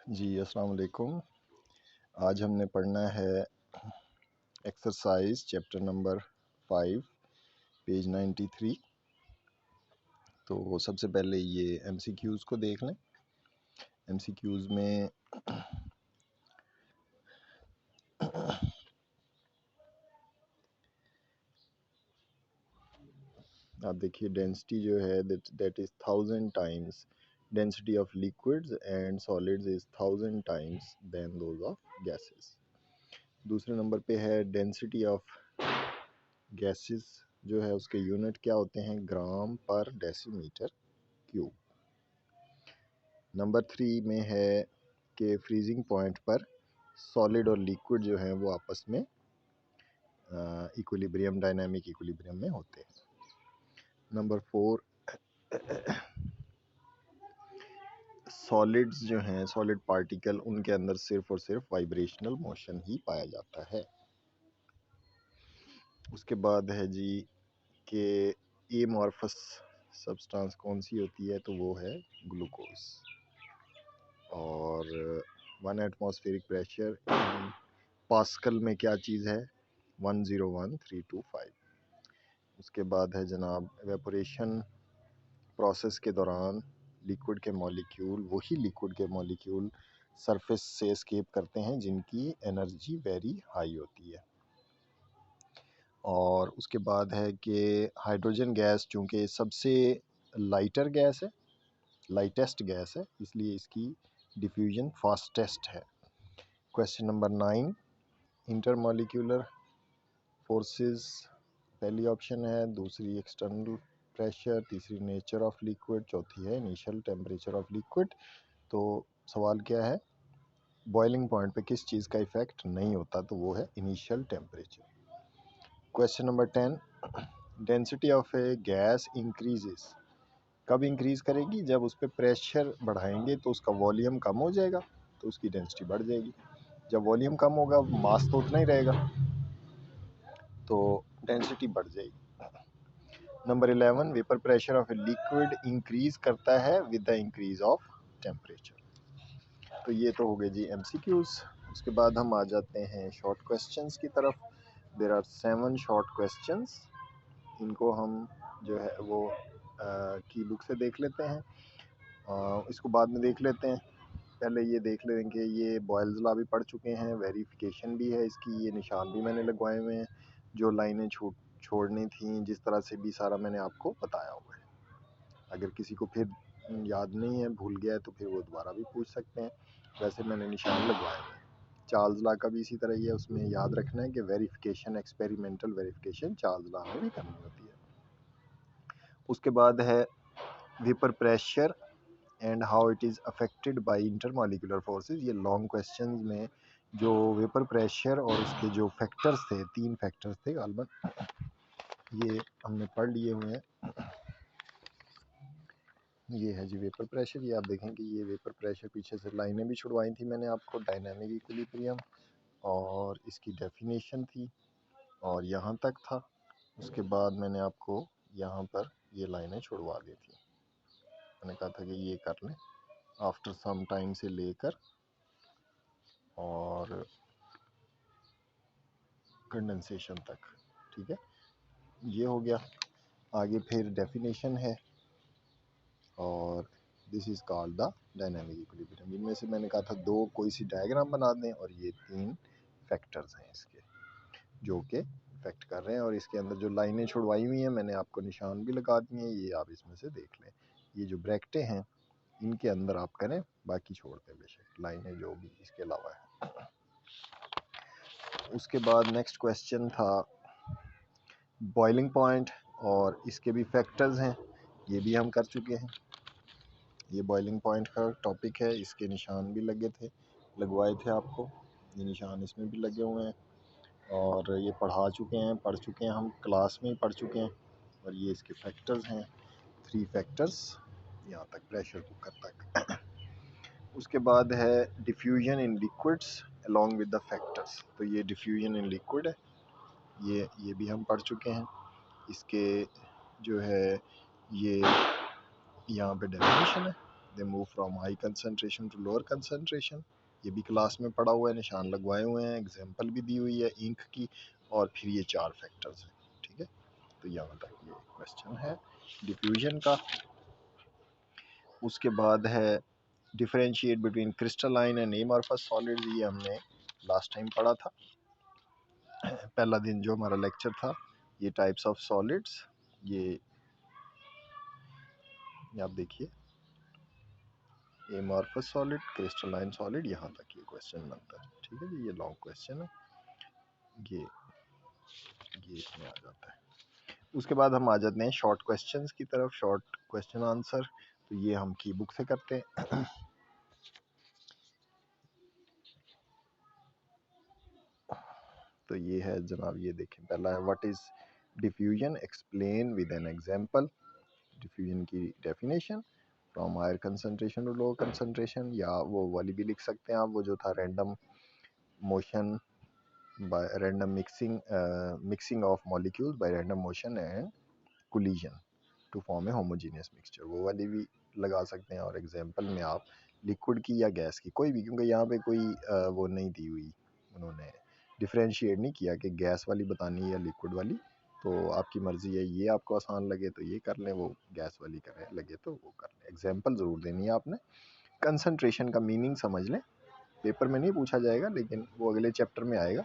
जी अस्सलाम वालेकुम। आज हमने पढ़ना है एक्सरसाइज चैप्टर नंबर 5 पेज 93। तो सबसे पहले ये एमसीक्यूज़ को देख लें। एमसीक्यूज़ में आप देखिए डेंसिटी जो है that is 1000 times density of liquids and solids is 1000 times then those of gases. दूसरे नंबर पे है डेंसिटी ऑफ गैसेस जो है उसके यूनिट क्या होते हैं, ग्राम पर डेसीमीटर क्यूब। नंबर 3 में है कि फ्रीजिंग पॉइंट पर सॉलिड और लिक्विड जो हैं वो आपस में इक्विलिब्रियम, डायनामिक इक्विलिब्रियम में होते हैं। नंबर 4 सॉलिड्स जो हैं, सॉलिड पार्टिकल, उनके अंदर सिर्फ और सिर्फ वाइब्रेशनल मोशन ही पाया जाता है। उसके बाद है जी कि एमॉर्फस सब्सटेंस कौन सी होती है, तो वो है ग्लूकोज। और 1 एटमॉस्फेरिक प्रेशर पास्कल में क्या चीज़ है, 101325। उसके बाद है जनाब एवेपोरेशन प्रोसेस के दौरान लिक्विड के मॉलिक्यूल, वही लिक्विड के मॉलिक्यूल सरफेस से एस्केप करते हैं जिनकी एनर्जी वेरी हाई होती है। और उसके बाद है कि हाइड्रोजन गैस चूँकि सबसे लाइटर गैस है, लाइटेस्ट गैस है, इसलिए इसकी डिफ्यूजन फास्टेस्ट है। क्वेश्चन नंबर 9 इंटरमॉलिक्यूलर फोर्सेस पहली ऑप्शन है, दूसरी एक्सटर्नल प्रेशर, तीसरी नेचर ऑफ लिक्विड, चौथी है इनिशियल टेम्परेचर ऑफ लिक्विड। तो सवाल क्या है, बॉइलिंग पॉइंट पे किस चीज़ का इफेक्ट नहीं होता, तो वो है initial temperature. Question number 10 density of A gas increases, कब इंक्रीज करेगी, जब उस पर प्रेशर बढ़ाएंगे तो उसका वॉल्यूम कम हो जाएगा तो उसकी डेंसिटी बढ़ जाएगी। जब वॉल्यूम कम होगा मास तो उतना ही रहेगा तो डेंसिटी बढ़ जाएगी। Number 11 vapour pressure of a liquid increase करता है with the increase of temperature. तो ये तो हो गए जी एमसीक्यूज। उसके बाद हम आ जाते हैं शॉर्ट क्वेश्चंस की तरफ। देयर आर 7 शॉर्ट क्वेश्चंस, इनको हम जो है वो की बुक से देख लेते हैं, इसको बाद में देख लेते हैं। पहले ये देख लें कि ये बॉयल्स लॉ भी पढ़ चुके हैं, वेरिफिकेशन भी है इसकी, ये निशान भी मैंने लगवाए हुए हैं, जो लाइनें छोड़नी थी जिस तरह से भी सारा मैंने आपको बताया हुआ है। अगर किसी को फिर याद नहीं है, भूल गया है, तो फिर वो दोबारा भी पूछ सकते हैं। वैसे मैंने निशान लगवाए हुए हैं। चार्ल्स लॉ का भी इसी तरह ही है, उसमें याद रखना है कि verification, experimental verification Charles law में भी करनी होती है। उसके बाद है vapour pressure and how it is affected by intermolecular forces. ये लॉन्ग क्वेश्चंस में जो वेपर प्रेशर और उसके जो फैक्टर्स थे, 3 फैक्टर्स थे गालबन, ये हमने पढ़ लिए हुए हैं। ये है जी वेपर प्रेशर, ये आप देखें कि ये वेपर प्रेशर, पीछे से लाइनें भी छुड़वाई थी मैंने आपको, डायनामिक इक्विलिब्रियम, और इसकी डेफिनेशन थी और यहाँ तक था। उसके बाद मैंने आपको यहाँ पर ये लाइनें छुड़वा दी थी, मैंने कहा था कि ये कर लें आफ्टर सम टाइम से लेकर और कंडेंसेशन तक। ठीक है, ये हो गया। आगे फिर डेफिनेशन है और this is called the dynamic equilibrium. इनमें से मैंने कहा था 2 कोई सी डायग्राम बना दें और ये 3 फैक्टर्स हैं इसके जो कि इफेक्ट कर रहे हैं। और इसके अंदर जो लाइनें छुड़वाई हुई हैं मैंने आपको निशान भी लगा दिए हैं, ये आप इसमें से देख लें। ये जो ब्रैकेटें हैं इनके अंदर आप करें, बाकी छोड़ दें बेशक, लाइनें जो भी इसके अलावा है। उसके बाद नेक्स्ट क्वेश्चन था बॉइलिंग पॉइंट, और इसके भी फैक्टर्स हैं, ये भी हम कर चुके हैं। ये बॉइलिंग पॉइंट का टॉपिक है, इसके निशान भी लगे थे, लगवाए थे आपको, ये निशान इसमें भी लगे हुए हैं और ये पढ़ा चुके हैं, पढ़ चुके हैं, हम क्लास में ही पढ़ चुके हैं। और ये इसके फैक्टर्स हैं, 3 फैक्टर्स यहाँ तक, प्रेशर कुकर तक। उसके बाद है diffusion in liquids along with the factors. तो ये डिफ्यूजन इन लिक्विड है, ये भी हम पढ़ चुके हैं। इसके जो है ये यहाँ पे डेफिनेशन है they move from high concentration to lower concentration, ये भी क्लास में पढ़ा हुआ है, निशान लगवाए हुए हैं, एग्जाम्पल भी दी हुई है इंक की, और फिर ये 4 फैक्टर्स हैं। ठीक है, तो यहाँ तक ये क्वेश्चन है डिफ्यूजन का। उसके बाद है differentiate between crystalline and amorphous solids, ये हमने लास्ट टाइम पढ़ा था, पहला दिन जो हमारा लेक्चर था। ये टाइप्स ऑफ सॉलिड्स, ये आप देखिए एमॉर्फस सॉलिड, क्रिस्टलाइन सॉलिड, यहाँ तक ये क्वेश्चन बनता है। ठीक है जी, ये लॉन्ग क्वेश्चन है, ये इसमें आ जाता है। उसके बाद हम आ जाते हैं शॉर्ट क्वेश्चंस की तरफ, शॉर्ट क्वेश्चन आंसर, तो ये हम की बुक से करते हैं। तो ये है जनाब, ये देखें, पहला है what is diffusion, explain with an example. Diffusion की definition, from higher concentration to lower concentration, या वो वाली भी लिख सकते हैं आप, वो जो था random motion by random mixing of molecules by random motion and collision to form a homogeneous mixture, वो वाली भी लगा सकते हैं। और एग्जांपल में आप लिक्विड की या गैस की कोई भी, क्योंकि यहाँ पे कोई वो नहीं दी हुई, उन्होंने डिफ्रेंशिएट नहीं किया कि गैस वाली बतानी है या लिक्विड वाली, तो आपकी मर्ज़ी है, ये आपको आसान लगे तो ये कर लें, वो गैस वाली करें लगे तो वो कर लें। एग्जांपल ज़रूर देनी है आपने। कंसंट्रेशन का मीनिंग समझ लें, पेपर में नहीं पूछा जाएगा लेकिन वो अगले चैप्टर में आएगा,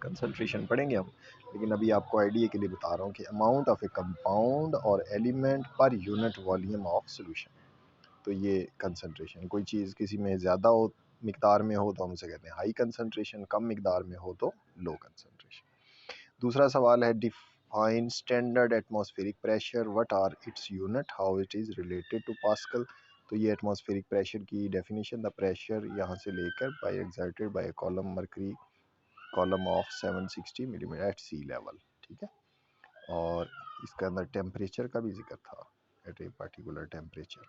कंसंट्रेशन पढ़ेंगे हम, लेकिन अभी आपको आइडिया के लिए बता रहा हूँ कि अमाउंट ऑफ ए कंपाउंड और element per unit volume of solution, तो ये कंसंट्रेशन, कोई चीज़ किसी में ज़्यादा हो मिकदार में हो तो हम उसे कहते हैं हाई कंसंट्रेशन, कम मिकदार में हो तो लो कंसंट्रेशन। दूसरा सवाल है define standard atmospheric pressure, what are its unit, how it is related to pascal. तो ये एटमॉस्फेरिक प्रेशर की डेफिनेशन, द प्रेशर यहाँ से लेकर by exerted by column mercury column of 760 millimetre at sea level. ठीक है, और इसके अंदर टेम्परेचर का भी जिक्र था, एट ए पर्टिकुलर टेम्परेचर,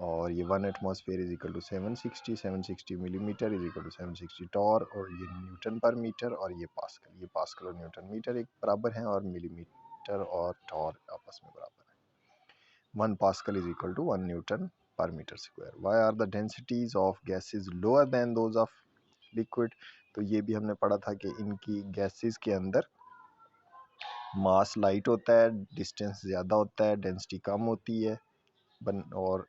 और ये 1 atmosphere is equal to 760 millimetre is equal to 760 torr, और ये न्यूटन पर मीटर, और ये पास्कल और न्यूटन मीटर एक बराबर हैं, और मिलीमीटर और टॉर आपस में बराबर है। 1 pascal is equal to 1 newton per metre square. Why are the densities of gases lower than those of liquid, तो ये भी हमने पढ़ा था कि इनकी गैसेस के अंदर मास लाइट होता है, डिस्टेंस ज़्यादा होता है, डेंसिटी कम होती है, और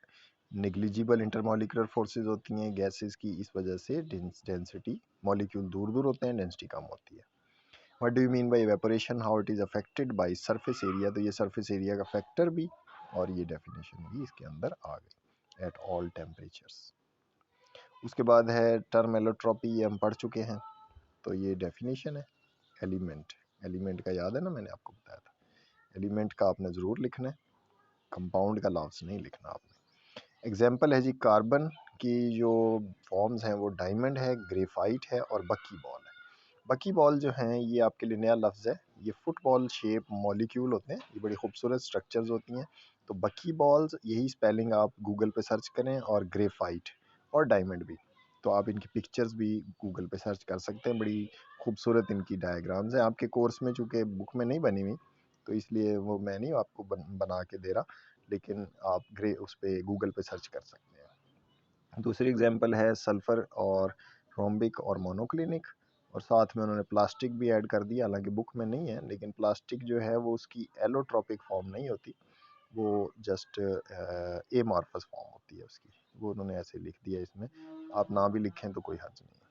नेग्लिजिबल इंटरमॉलिकुलर फोर्सेस होती हैं गैसेस की, इस वजह से डेंसिटी, मॉलिक्यूल दूर दूर होते हैं, डेंसिटी कम होती है। What do you mean by evaporation, how it is affected by surface area, तो ये सरफेस एरिया का फैक्टर भी, और ये डेफिनेशन भी इसके अंदर आ गई, एट ऑल टेम्परेचर्स। उसके बाद है टर्म एलोट्रॉपी, ये हम पढ़ चुके हैं, तो ये डेफिनेशन है। एलिमेंट, एलिमेंट का याद है ना, मैंने आपको बताया था, एलिमेंट का आपने ज़रूर लिखना है, कंपाउंड का लफ्ज़ नहीं लिखना आपने। एग्जाम्पल है जी, कार्बन की जो फॉर्म्स हैं वो डायमंड है, ग्रेफाइट है, और बकी बॉल है। बकी बॉल जो हैं ये आपके लिए नया लफ्ज़ है, ये फुटबॉल शेप मॉलिक्यूल होते हैं, ये बड़ी खूबसूरत स्ट्रक्चर्स होती हैं। तो बकी बॉल्स, यही स्पेलिंग आप गूगल पे सर्च करें, और ग्रेफाइट और डायमंड भी, तो आप इनकी पिक्चर्स भी गूगल पे सर्च कर सकते हैं, बड़ी खूबसूरत इनकी डायग्राम्स हैं। आपके कोर्स में चूँकि बुक में नहीं बनी हुई, तो इसलिए वो मैं नहीं आपको बना के दे रहा, लेकिन आप उस पर गूगल पे सर्च कर सकते हैं। दूसरी एग्जांपल है सल्फ़र और रोम्बिक और मोनोक्लिनिक, और साथ में उन्होंने प्लास्टिक भी ऐड कर दिया, हालांकि बुक में नहीं है, लेकिन प्लास्टिक जो है वो उसकी एलोट्रॉपिक फॉर्म नहीं होती, वो जस्ट एमॉर्फस फॉर्म होती है उसकी, वो उन्होंने ऐसे लिख दिया इसमें, आप ना भी लिखें तो कोई हर्ज नहीं है।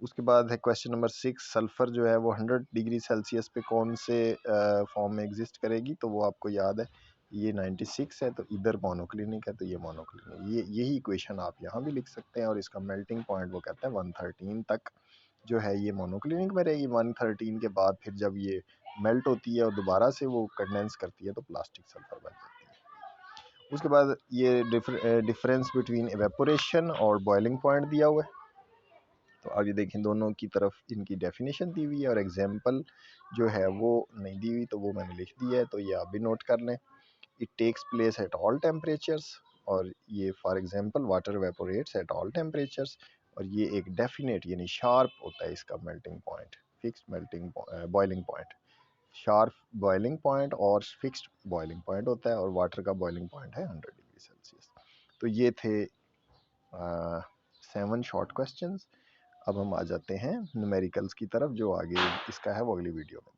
उसके बाद है क्वेश्चन नंबर 6, सल्फ़र जो है वो 100 डिग्री सेल्सियस पे कौन से फॉर्म में एग्जिस्ट करेगी, तो वो आपको याद है, ये 96 है, तो इधर मोनोक्लिनिक है, तो ये मोनोक्लिनिक, ये यही इक्वेशन आप यहाँ भी लिख सकते हैं, और इसका मेल्टिंग पॉइंट वो कहता है 113 तक जो है ये मोनोक्लिनिक में रहेगी। 113 के बाद फिर जब ये मेल्ट होती है और दोबारा से वो कंडेंस करती है तो प्लास्टिक सल्फर बन जाती है। उसके बाद ये डिफरेंस बिटवीन एवेपोरेशन और बॉइलिंग पॉइंट दिया हुआ है, तो आगे देखें, दोनों की तरफ इनकी डेफिनेशन दी हुई है, और एग्जाम्पल जो है वो नहीं दी हुई, तो वो मैंने लिख दिया है, तो ये आप भी नोट कर लें। It takes place at all temperatures, और ये for example water evaporates at all temperatures, और ये एक डेफिनेट यानी शार्प होता है इसका melting point, fixed melting boiling point, sharp boiling point और फिक्स्ड बॉइलिंग पॉइंट होता है, और वाटर का बॉइलिंग पॉइंट है 100 डिग्री सेल्सियस। तो ये थे 7 शॉर्ट क्वेश्चंस। अब हम आ जाते हैं न्यूमेरिकल्स की तरफ, जो आगे इसका है वो अगली वीडियो में।